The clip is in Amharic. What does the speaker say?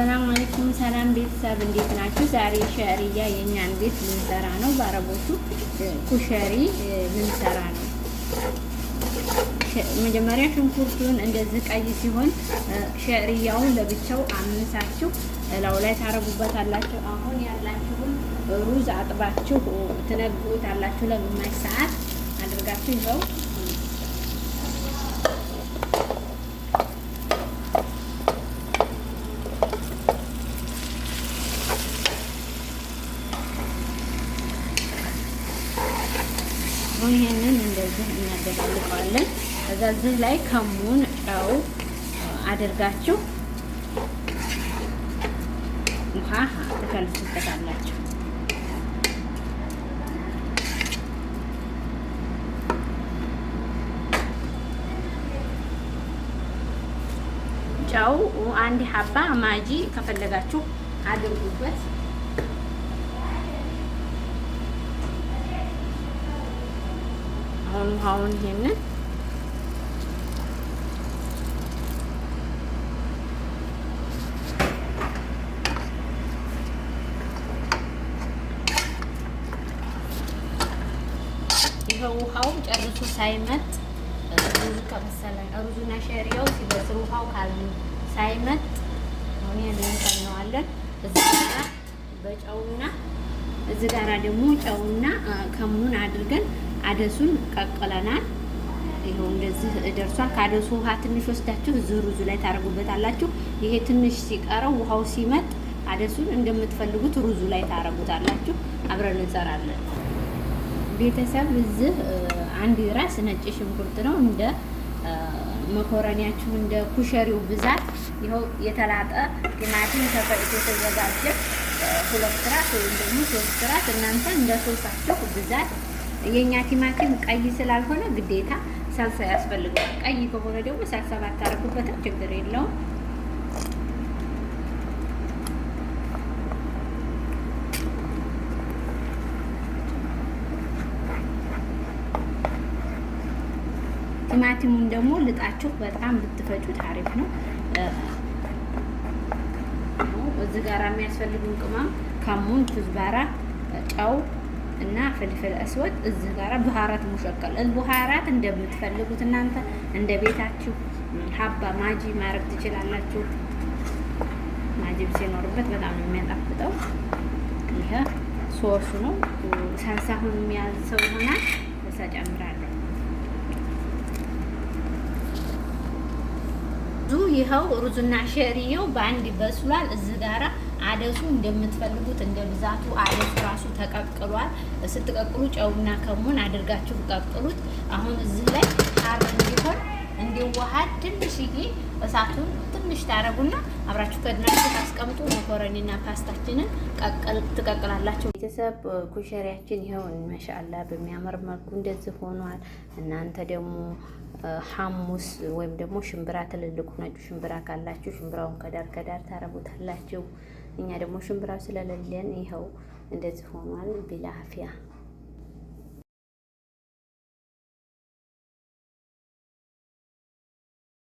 ሰላም አለይኩም ሰላም ቤተሰብ እንዴት ናችሁ? ዛሬ ሸሪያ የኛን ቤት ልንሰራ ነው። በአረቦቹ ኩሸሪ ልንሰራ ነው። መጀመሪያ ሽንኩርቱን እንደዚህ ቀይ ሲሆን ሸሪያውን ለብቻው አምሳችሁ እላው ላይ ታረጉበታላችሁ። አሁን ያላችሁን ሩዝ አጥባችሁ ትነግሩታላችሁ። ለግማሽ ሰዓት አድርጋችሁ ይዘው ይሄንን እንደዚህ እናደባልቀዋለን። ከዛ እዚህ ላይ ከሙን ጨው አድርጋችሁ ውሃ ትከልሱበታላችሁ። ጨው አንድ ሀባ ማጂ ከፈለጋችሁ አድርጉበት። አሁን ይሄንን ይሄው ውሃው ጨርሶ ሳይመጥ ሩዙ ከበሰለ ሩዙና ሸሪያው ሲበስል ውሃው ሳይመጥ አሁን ይሄንን እንተነዋለን። እዚህ ጋር በጨውና እዚህ ጋራ ደግሞ ጨውና ከሙን አድርገን አደሱን ቀቅለናል። ይሄው እንደዚህ ደርሷል። ካደሱ ውሃ ትንሽ ወስዳችሁ እዚህ ሩዙ ላይ ታረጉበታላችሁ። ይሄ ትንሽ ሲቀረው ውሃው ሲመጥ አደሱን እንደምትፈልጉት ሩዙ ላይ ታረጉታላችሁ። አብረን እንሰራለን። ቤተሰብ እዚህ አንድ ራስ ነጭ ሽንኩርት ነው። እንደ መኮረኒያችሁ እንደ ኩሸሪው ብዛት ይኸው የተላጠ ቲማቲም ተፈጭቶ የተዘጋጀ 2 ራስ ወይም ደግሞ 3 ራስ እናንተ እንደ ሶሳችሁ ብዛት። የኛ ቲማቲም ቀይ ስላልሆነ ግዴታ ሳልሳ ያስፈልጋል። ቀይ ከሆነ ደግሞ ሳልሳ ባታረጉበትም ችግር የለውም። ቲማቲሙን ደግሞ ልጣችሁ በጣም ብትፈጩት አሪፍ ነው። እዚህ ጋር የሚያስፈልጉን ቅመም ከሙን፣ ኩዝባራ፣ ጨው እና ፍልፍል አስወድ። እዚህ ጋር ባህራት ሙሸቀል ባህራት እንደምትፈልጉት እናንተ እንደ ቤታችሁ ሀባ ማጂ ማረግ ትችላላችሁ። ማጂም ሲኖርበት በጣም ነው የሚያጣፍጠው። ይሄ ሶሱ ነው። ሳልሳሁን የሚያዘው ይሆናል። እዛ ጨምራለሁ። ይኸው ሩዙና ሸሪየው በአንድ በስሏል። እዚህ ጋራ አደሱ እንደምትፈልጉት እንደ ብዛቱ አደሱ ራሱ ተቀቅሏል። ስትቀቅሉ ጨውና ከሙን አድርጋችሁ ቀቅሉት። አሁን እዚህ ላይ ሀር እንዲሆን እንዲዋሃድ ትንሽዬ እሳቱን ትንሽ ታረጉና አብራችሁ ከድናችሁ ታስቀምጡ። መኮረኒና ፓስታችንን ትቀቅላላችሁ። ቤተሰብ ኩሸሪያችን ይኸውን ማሻአላ በሚያምር መልኩ እንደዚህ ሆኗል። እናንተ ደግሞ ሐሙስ ወይም ደግሞ ሽምብራ ትልልቁ ነጩ ሽምብራ ካላችሁ ሽምብራውን ከዳር ከዳር ታረጉታላችሁ። እኛ ደግሞ ሽምብራው ስለሌለን ይኸው እንደዚህ ሆኗል። ቢላፊያ